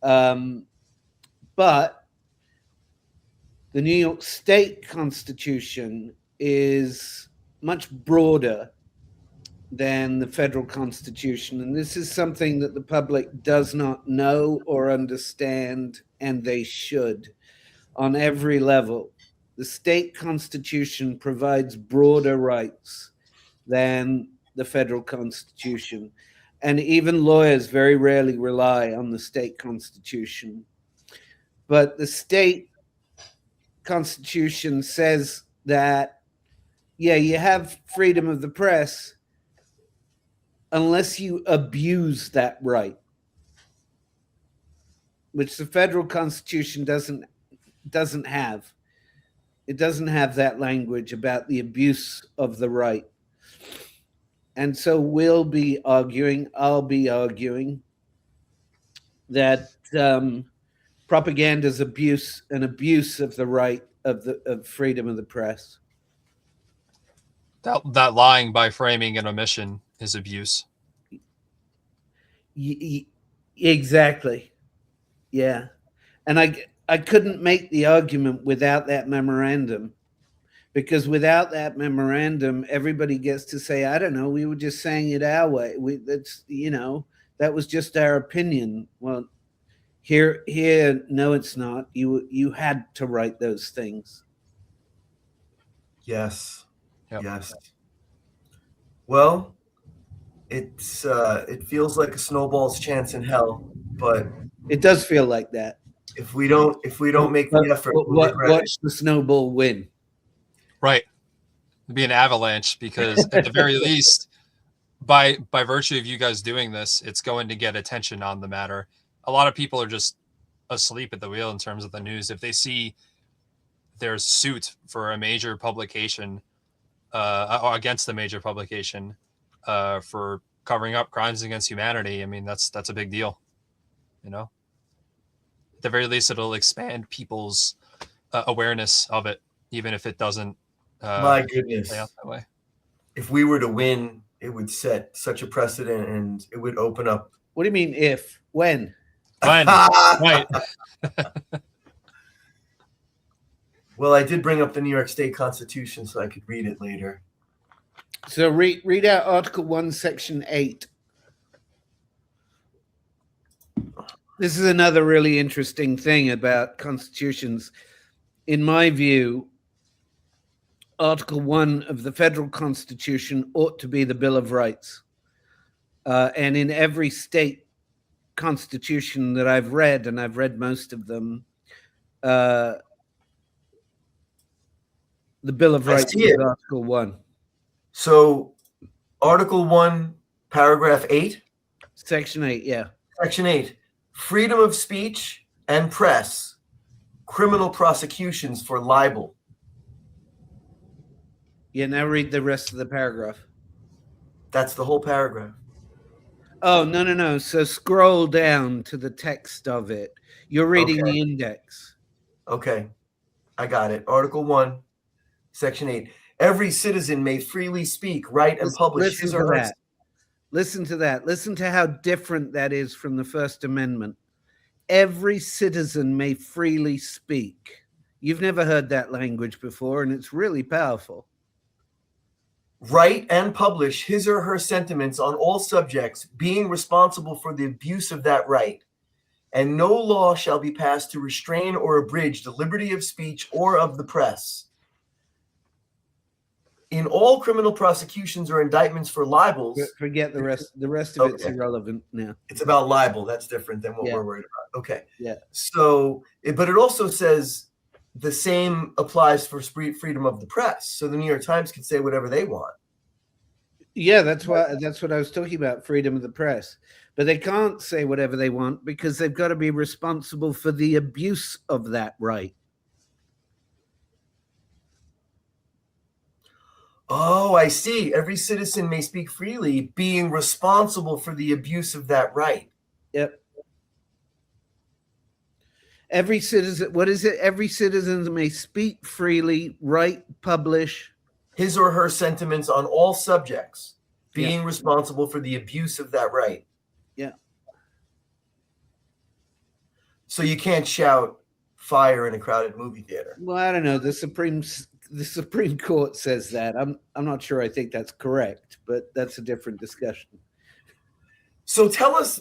But the New York State Constitution is much broader than the federal Constitution. And this is something that the public does not know or understand, and they should, on every level. The state Constitution provides broader rights than the federal Constitution. And even lawyers very rarely rely on the state Constitution. But the state Constitution says that, yeah, you have freedom of the press unless you abuse that right, which the federal Constitution doesn't have. It doesn't have that language about the abuse of the right. And so I'll be arguing that propaganda is an abuse of the right of freedom of the press. That lying by framing an omission is abuse. Exactly. Yeah. And I couldn't make the argument without that memorandum, because without that memorandum, everybody gets to say, I don't know, we were just saying it our way. That was just our opinion. Well, here, no, it's not. You had to write those things. Yes. Yep. Yes. Well, it feels like a snowball's chance in hell, but it does feel like that. If we don't make the effort, watch the snowball win. Right. It'd be an avalanche, because at the very least, by virtue of you guys doing this, it's going to get attention on the matter. A lot of people are just asleep at the wheel in terms of the news. If they see their suit for a major publication or against the major publication for covering up crimes against humanity, I mean, that's a big deal, At the very least, it'll expand people's awareness of it, even if it doesn't my goodness, play out that way. If we were to win, it would set such a precedent, and it would open up. What do you mean if? When? Right. Well, I did bring up the New York State Constitution so I could read it later. So read out Article 1, Section 8. This is another really interesting thing about constitutions. In my view, Article 1 of the federal constitution ought to be the Bill of Rights. And in every state constitution that I've read, and I've read most of them, the Bill of Rights is Article 1. So Article 1, Paragraph 8? Section 8, yeah. Section 8, freedom of speech and press, criminal prosecutions for libel. Yeah, now read the rest of the paragraph. That's the whole paragraph. Oh, no. So scroll down to the text of it. You're reading the index. Okay, I got it. Article 1, Section 8. Every citizen may freely speak, write, and publish his or her. Listen to that. Listen to how different that is from the First Amendment. Every citizen may freely speak. You've never heard that language before, and it's really powerful. Write and publish his or her sentiments on all subjects, being responsible for the abuse of that right. And no law shall be passed to restrain or abridge the liberty of speech or of the press. In all criminal prosecutions or indictments for libels. Forget the rest. The rest of it's irrelevant now. It's about libel. That's different than what we're worried about. Okay. Yeah. So, but it also says the same applies for freedom of the press. So the New York Times can say whatever they want. Yeah, that's what I was talking about, freedom of the press. But they can't say whatever they want because they've got to be responsible for the abuse of that right. Oh, I see. Every citizen may speak freely, being responsible for the abuse of that right. Yep. Every citizen, what is it? Every citizen may speak freely, write, publish his or her sentiments on all subjects, being responsible for the abuse of that right. Yeah. So you can't shout fire in a crowded movie theater. Well, I don't know. The Supreme Court says that. I'm not sure I think that's correct, but that's a different discussion. So tell us,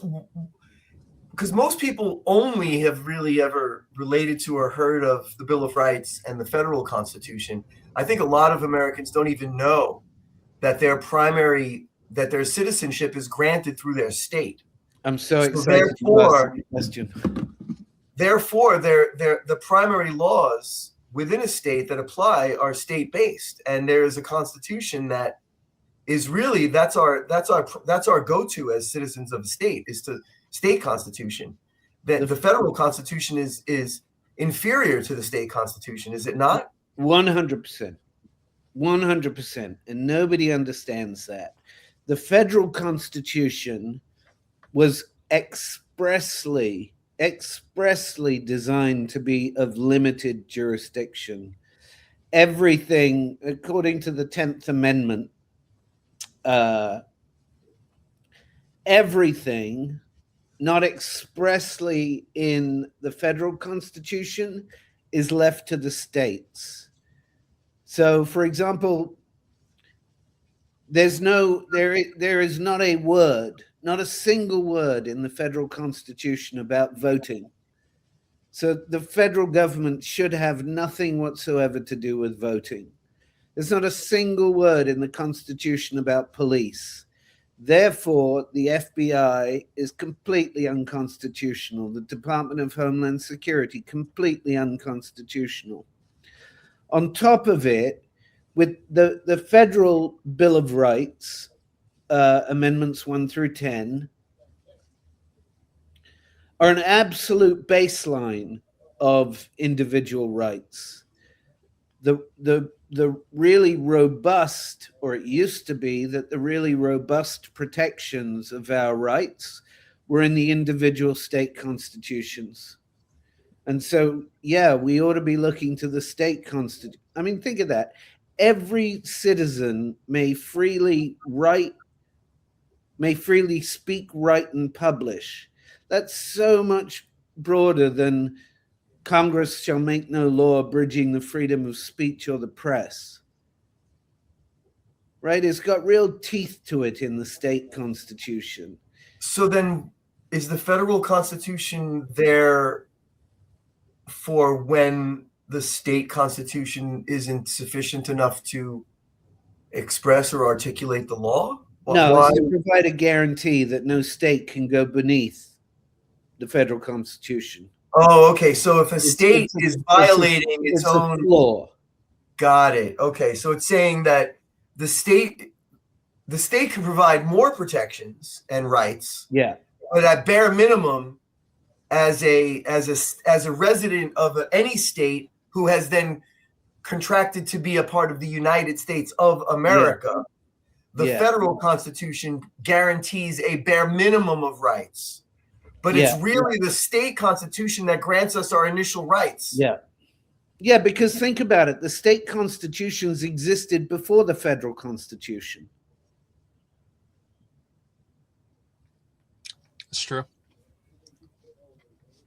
because most people only have really ever related to or heard of the Bill of Rights and the federal Constitution. I think a lot of Americans don't even know that their citizenship is granted through their state. I'm so excited to ask the question. Therefore, the primary laws within a state that apply are state-based, and there is a constitution that is really that's our go-to as citizens of the state is the state constitution. That the federal constitution is inferior to the state constitution, is it not? 100%, 100%, and nobody understands that. The federal constitution was expressly designed to be of limited jurisdiction. Everything, according to the 10th Amendment, everything not expressly in the federal constitution is left to the states. So, for example, there is not a word, not a single word in the federal constitution about voting. So the federal government should have nothing whatsoever to do with voting. There's not a single word in the Constitution about police. Therefore, the FBI is completely unconstitutional. The Department of Homeland Security, completely unconstitutional. On top of it, with the Federal Bill of Rights, Amendments 1 through 10, are an absolute baseline of individual rights. The really robust, or it used to be that the really robust protections of our rights were in the individual state constitutions. And so, yeah, we ought to be looking to the state constitution. I mean, think of that. Every citizen may freely speak, write, and publish. That's so much broader than Congress shall make no law abridging the freedom of speech or the press. right? It's got real teeth to it in the state constitution. So then, is the federal constitution there for when the state constitution isn't sufficient enough to express or articulate the law? No, Why? it's to provide a guarantee that no state can go beneath the federal constitution. Oh, okay. So if a state is violating its own law, got it. Okay, so it's saying that the state can provide more protections and rights, yeah, but at bare minimum, as a resident of any state who has then contracted to be a part of the United States of America, the federal constitution guarantees a bare minimum of rights. But it's really the state constitution that grants us our initial rights. Yeah. Yeah, because think about it. The state constitutions existed before the federal constitution. It's true.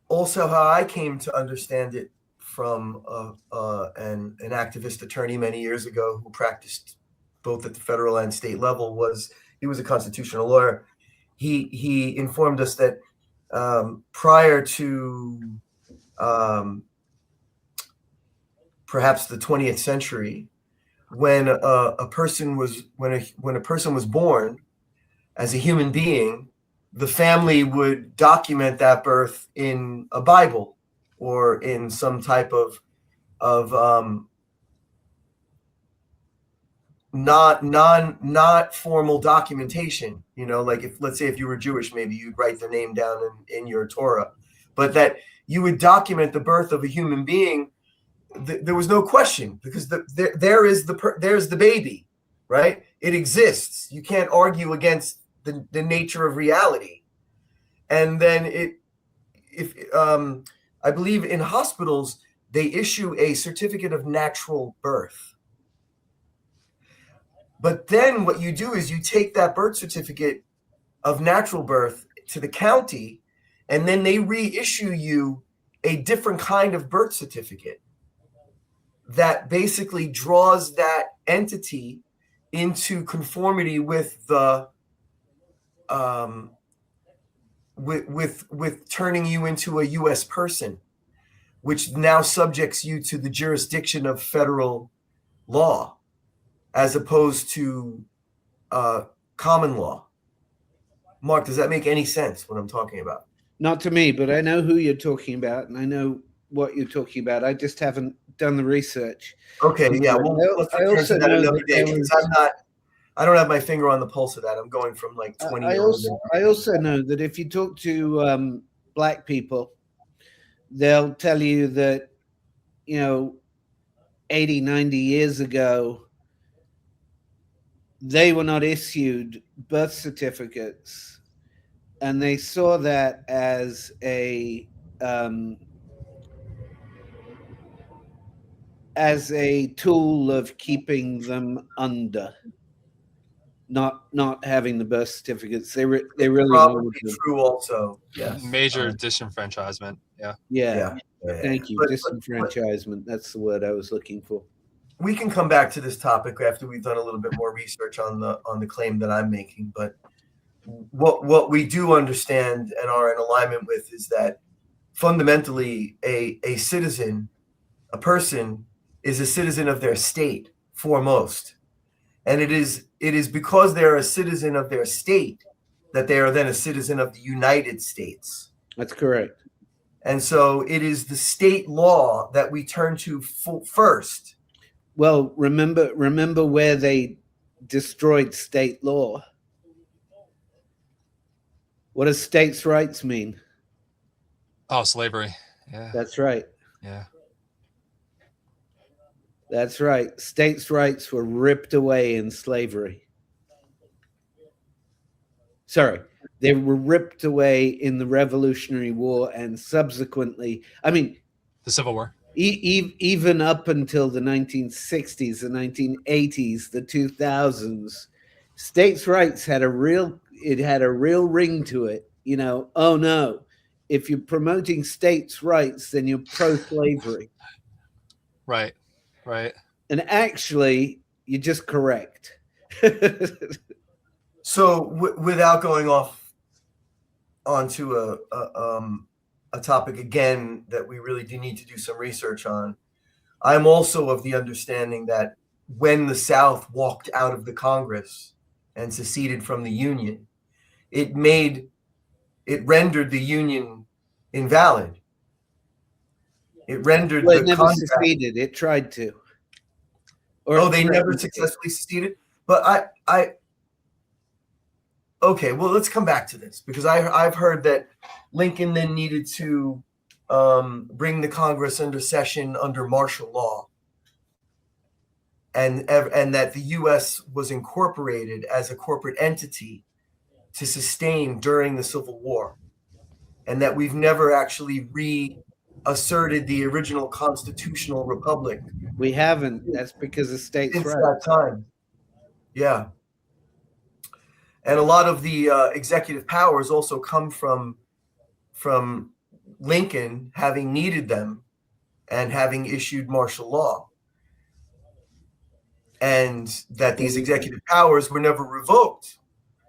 Also, how I came to understand it from an activist attorney many years ago who practiced both at the federal and state level was he was a constitutional lawyer. He informed us that prior to perhaps the 20th century, when a person was born as a human being, the family would document that birth in a Bible or in some type of not formal documentation. You know, like let's say if you were Jewish, maybe you'd write their name down in your Torah, but that you would document the birth of a human being. There was no question because there's the baby, right? It exists. You can't argue against the nature of reality. And then I believe in hospitals they issue a certificate of natural birth. But then what you do is you take that birth certificate of natural birth to the county, and then they reissue you a different kind of birth certificate that basically draws that entity into conformity with the with turning you into a U.S. person, which now subjects you to the jurisdiction of federal law, as opposed to common law. Mark, does that make any sense what I'm talking about? Not to me, but I know who you're talking about, and I know what you're talking about. I just haven't done the research. Okay, yeah. Well, let's return to that another day because I don't have my finger on the pulse of that. I'm going from like 20 years old. I also know that if you talk to Black people, they'll tell you that, 80, 90 years ago, they were not issued birth certificates, and they saw that as a tool of keeping them under, not having the birth certificates. They really probably true also. Yes. Major disenfranchisement. Yeah. Thank you. Disenfranchisement. That's the word I was looking for. We can come back to this topic after we've done a little bit more research on the claim that I'm making. But what we do understand and are in alignment with is that fundamentally a citizen, a person, is a citizen of their state foremost. And it is because they're a citizen of their state that they are then a citizen of the United States. That's correct. And so it is the state law that we turn to first. Well, remember where they destroyed state law. What does states' rights mean? Oh, slavery. Yeah. That's right. Yeah. That's right. States' rights were ripped away in slavery. Sorry, they were ripped away in the Revolutionary War and subsequently, the Civil War. Even up until the 1960s, the 1980s, the 2000s, states' rights had a real ring to it. Oh no, if you're promoting states' rights, then you're pro-slavery. Right. And actually, you're just correct. So without going off onto a topic again that we really do need to do some research on, I'm also of the understanding that when the South walked out of the Congress and seceded from the Union, it rendered the Union invalid. It rendered Well, the it never contract. succeeded. It tried to. Or Oh, it they never threatened to. successfully seceded. But okay, well, let's come back to this because I've heard that Lincoln then needed to bring the Congress under session under martial law, and that the U.S. was incorporated as a corporate entity to sustain during the Civil War, and that we've never actually reasserted the original constitutional republic We haven't. That's because of states' since rights. that time. Yeah. And a lot of the executive powers also come from Lincoln having needed them and having issued martial law, and that these executive powers were never revoked.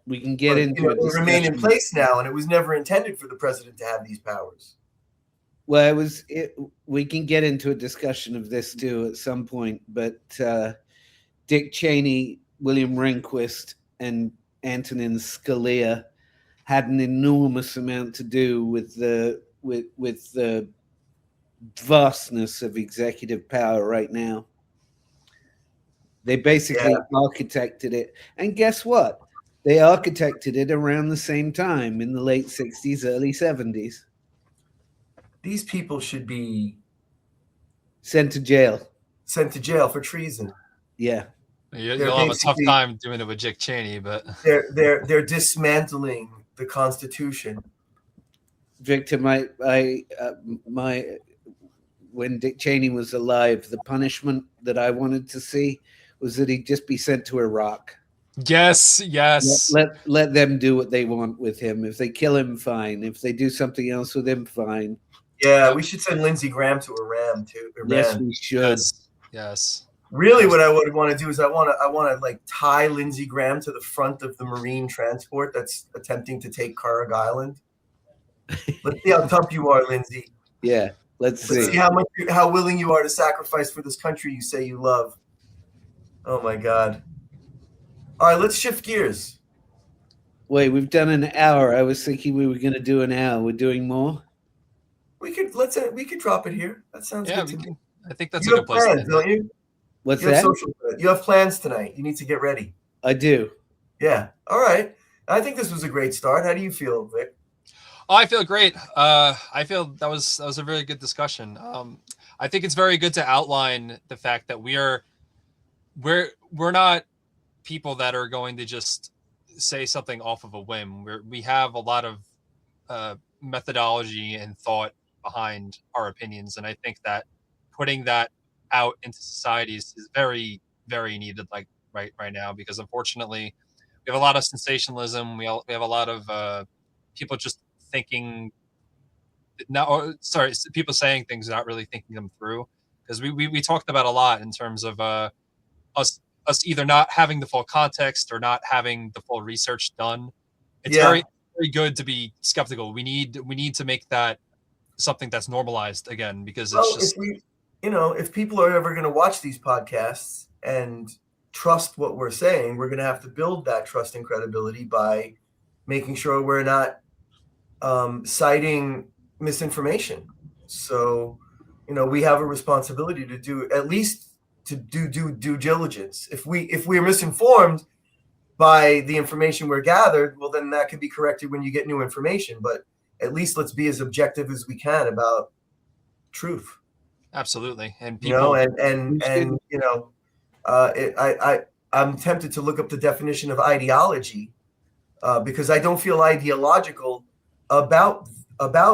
We can get into They a discussion. remain in place now, and it was never intended for the president to have these powers. Well, we can get into a discussion of this too at some point, but Dick Cheney, William Rehnquist, and Antonin Scalia had an enormous amount to do with the vastness of executive power right now. They basically architected it, and guess what? They architected it around the same time in the late 60s, early 70s. These people should be Sent to jail. sent to jail for treason. Yeah. You'll have a tough time doing it with Dick Cheney, but they're dismantling the Constitution. Victor, when Dick Cheney was alive, the punishment that I wanted to see was that he'd just be sent to Iraq. yes. Let them do what they want with him. If they kill him, fine. If they do something else with him, fine. Yeah, we should send Lindsey Graham to Iran too. Yes, we should. Yes. Really, what I would want to do is I want to like tie Lindsey Graham to the front of the Marine transport that's attempting to take Carrick Island. Let's see how tough you are, Lindsey. Yeah, let's see how willing you are to sacrifice for this country you say you love. Oh my God! All right, let's shift gears. Wait, we've done an hour. I was thinking we were going to do an hour. We're doing more. We could drop it here. That sounds good to me. I think that's you a have good place. plans, don't you? What's you that? You have plans tonight. You need to get ready. I do. Yeah. All right. I think this was a great start. How do you feel, Vic? Oh, I feel great. I feel that was a very good discussion. I think it's very good to outline the fact that we're not people that are going to just say something off of a whim. We have a lot of methodology and thought behind our opinions, and I think that putting that out into society is very, very needed, like right now, because unfortunately we have a lot of sensationalism. We have a lot of people just thinking people saying things not really thinking them through, because we talked about a lot in terms of us either not having the full context or not having the full research done. It's very, very good to be skeptical. We need to make that something that's normalized again, because it's just, if people are ever going to watch these podcasts and trust what we're saying, we're going to have to build that trust and credibility by making sure we're not citing misinformation. So, we have a responsibility to do due diligence. If we're misinformed by the information we're gathered, well, then that can be corrected when you get new information. But at least let's be as objective as we can about truth. Absolutely. And people, I'm tempted to look up the definition of ideology because I don't feel ideological about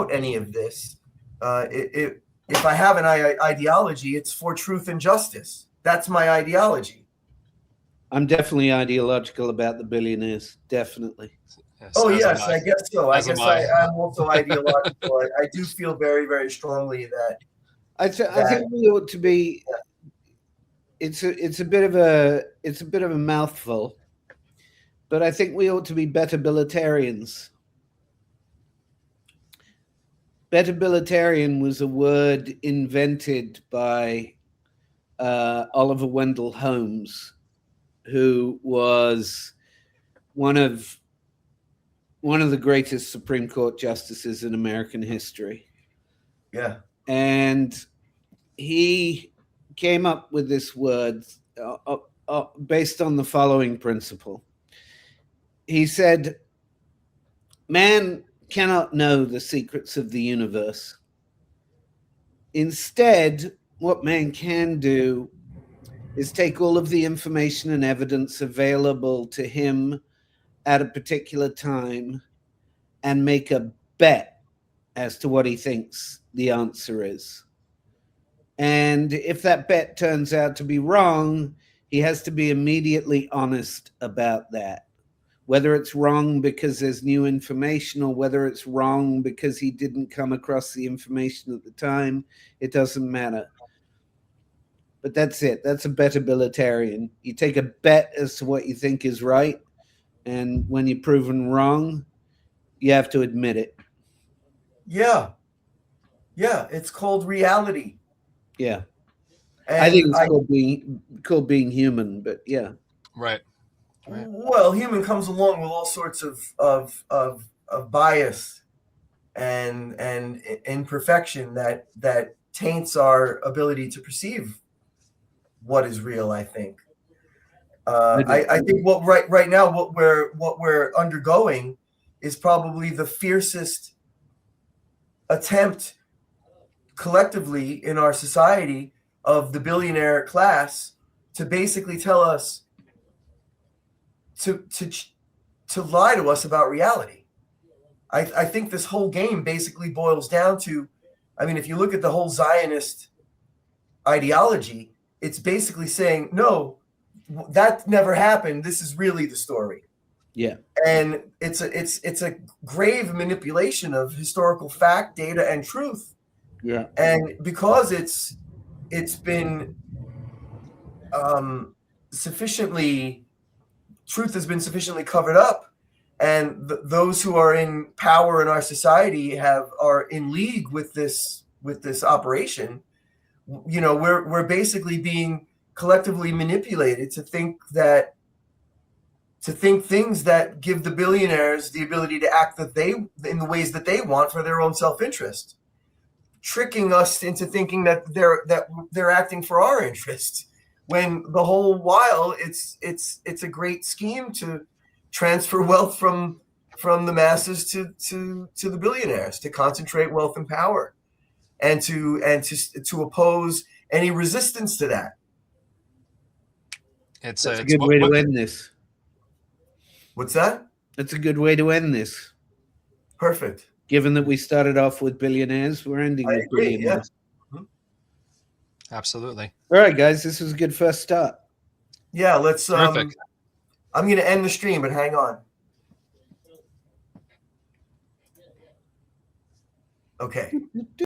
any of this. If I have an ideology, it's for truth and justice. That's my ideology. I'm definitely ideological about the billionaires. Definitely. Yes, I guess so. I guess I'm also ideological. I do feel very, very strongly that. I think we ought to be. It's a bit of a mouthful, but I think we ought to be better bilitarians. Betabilitarian was a word invented by Oliver Wendell Holmes, who was one of the greatest Supreme Court justices in American history. Yeah. And he came up with this word based on the following principle. He said, man cannot know the secrets of the universe. Instead, what man can do is take all of the information and evidence available to him at a particular time and make a bet as to what he thinks the answer is. And if that bet turns out to be wrong, he has to be immediately honest about that. Whether it's wrong because there's new information or whether it's wrong because he didn't come across the information at the time, it doesn't matter. But that's it. That's a betabilitarian. You take a bet as to what you think is right, and when you're proven wrong, you have to admit it. Yeah. Yeah. It's called reality. Yeah. And I think it's called being human, but yeah. Right. Right. Well, human comes along with all sorts of bias and imperfection that taints our ability to perceive what is real. I think. I think right now what we're undergoing is probably the fiercest attempt collectively in our society of the billionaire class to basically tell us to lie to us about reality. I think this whole game basically boils down to, I mean, if you look at the whole Zionist ideology, it's basically saying, no, that never happened. This is really the story. Yeah. And it's a grave manipulation of historical fact, data, and truth. Yeah. And because it's been truth has been sufficiently covered up, and those who are in power in our society are in league with this operation. You know, we're basically being collectively manipulated to think things that give the billionaires the ability to act in the ways that they want for their own self-interest, tricking us into thinking that they're acting for our interest, when the whole while it's a great scheme to transfer wealth from the masses to the billionaires, to concentrate wealth and power, and to oppose any resistance to that. That's a good way to end this. What's that? That's a good way to end this. Perfect. Given that we started off with billionaires, we're ending with billionaires. Yeah. Absolutely. All right, guys, this was a good first start. Yeah, let's. Perfect. I'm going to end the stream, but hang on. Okay.